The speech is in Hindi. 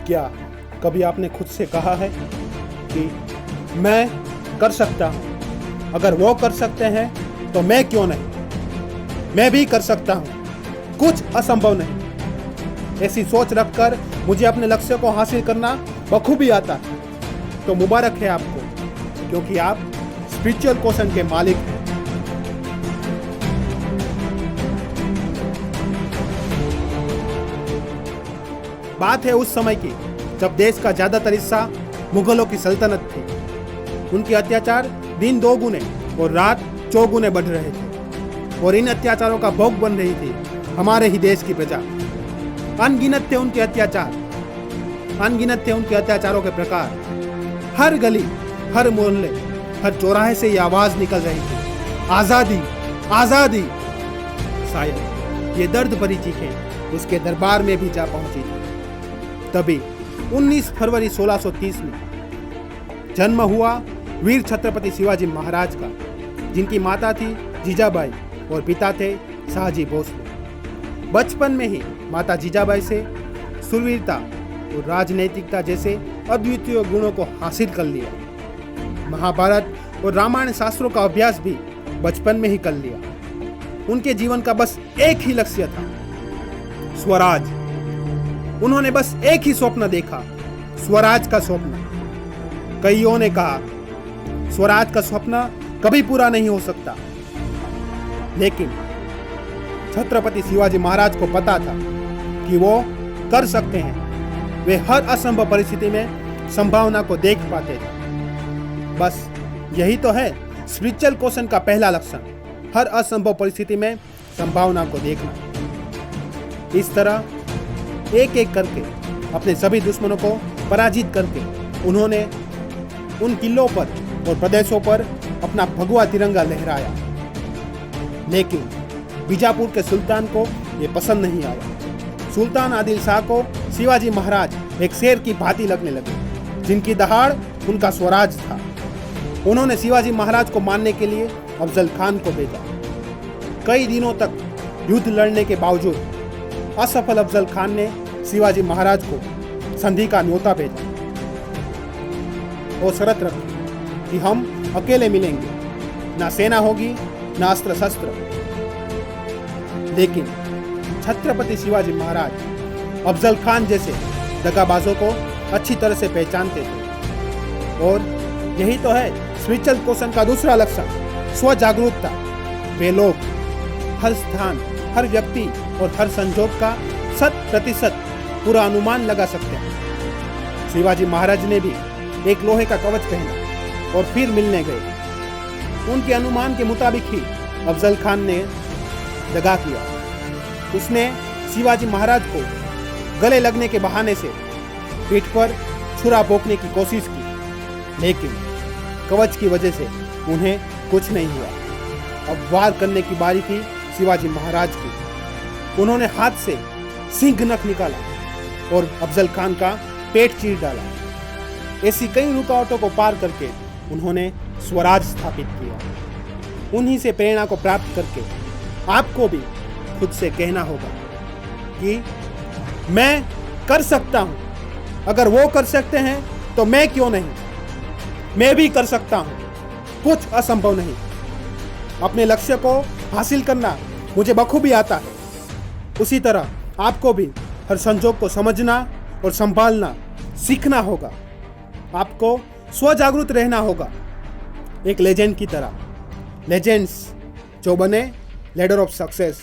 क्या कभी आपने खुद से कहा है कि मैं कर सकता हूँ, अगर वो कर सकते हैं तो मैं क्यों नहीं, मैं भी कर सकता हूँ, कुछ असंभव नहीं। ऐसी सोच रखकर मुझे अपने लक्ष्य को हासिल करना बखूबी आता है। तो मुबारक है आपको, क्योंकि आप स्पिरिचुअल क्वेश्चन के मालिक हैं। बात है उस समय की जब देश का ज्यादातर हिस्सा मुगलों की सल्तनत थी। उनके अत्याचार दिन 2 गुने और रात 4 गुने बढ़ रहे थे और इन अत्याचारों का भोग बन रही थी हमारे ही देश की प्रजा। अनगिनत थे उनके अत्याचार, अनगिनत थे उनके अत्याचारों के प्रकार। हर गली, हर मोहल्ले, हर चौराहे से ये आवाज निकल रही थी, आजादी, आजादी। शायद ये दर्द भरी चीखें उसके दरबार में भी जा पहुंची थी। तभी 19 फरवरी 1630 में जन्म हुआ वीर छत्रपति शिवाजी महाराज का, जिनकी माता थी जीजाबाई और पिता थे शाहजी भोसले। बचपन में ही माता जीजाबाई से शूरवीरता और राजनैतिकता जैसे अद्वितीय गुणों को हासिल कर लिया। महाभारत और रामायण शास्त्रों का अभ्यास भी बचपन में ही कर लिया। उनके जीवन का बस एक ही लक्ष्य था, स्वराज। उन्होंने बस एक ही स्वप्न देखा, स्वराज का स्वप्न। कईयों ने कहा स्वराज का स्वप्न कभी पूरा नहीं हो सकता, लेकिन छत्रपति शिवाजी महाराज को पता था कि वो कर सकते हैं। वे हर असंभव परिस्थिति में संभावना को देख पाते थे। बस यही तो है स्पिरिचुअल क्वेश्चन का पहला लक्षण, हर असंभव परिस्थिति में संभावना को देखना। इस तरह एक एक करके अपने सभी दुश्मनों को पराजित करके उन्होंने उन किलों पर और प्रदेशों पर अपना भगवा तिरंगा लहराया। लेकिन बीजापुर के सुल्तान को यह पसंद नहीं आया। सुल्तान आदिल शाह को शिवाजी महाराज एक शेर की भांति लगने लगे, जिनकी दहाड़ उनका स्वराज था। उन्होंने शिवाजी महाराज को मारने के लिए अफजल खान को भेजा। कई दिनों तक युद्ध लड़ने के बावजूद असफल अफजल खान ने शिवाजी महाराज को संधि का न्योता भेजा और शर्त रखी कि हम अकेले मिलेंगे, ना सेना होगी ना अस्त्र शस्त्र। लेकिन छत्रपति शिवाजी महाराज अफजल खान जैसे दगाबाजों को अच्छी तरह से पहचानते थे। और यही तो है स्पिरिचुअल क्वेश्चन का दूसरा लक्षण, स्वजागरूकता। वे लोग हर स्थान, हर व्यक्ति और हर संजोग का 100% पूरा अनुमान लगा सकते हैं। शिवाजी महाराज ने भी एक लोहे का कवच पहना और फिर मिलने गए। उनके अनुमान के मुताबिक ही अफजल खान ने दगा किया। उसने शिवाजी महाराज को गले लगने के बहाने से पीठ पर छुरा भोंकने की कोशिश की, लेकिन कवच की वजह से उन्हें कुछ नहीं हुआ। अब वार करने की बारी थी शिवाजी महाराज की। उन्होंने हाथ से सिंह नख निकाला और अफजल खान का पेट चीर डाला। ऐसी कई रुकावटों को पार करके उन्होंने स्वराज स्थापित किया। उन्हीं से प्रेरणा को प्राप्त करके आपको भी खुद से कहना होगा कि मैं कर सकता हूं, अगर वो कर सकते हैं तो मैं क्यों नहीं, मैं भी कर सकता हूं, कुछ असंभव नहीं। अपने लक्ष्य को हासिल करना मुझे बखूबी आता है। उसी तरह आपको भी हर संजोग को समझना और संभालना सीखना होगा। आपको स्वजागरूक रहना होगा, एक लेजेंड की तरह। लेजेंड्स जो बने लीडर ऑफ सक्सेस।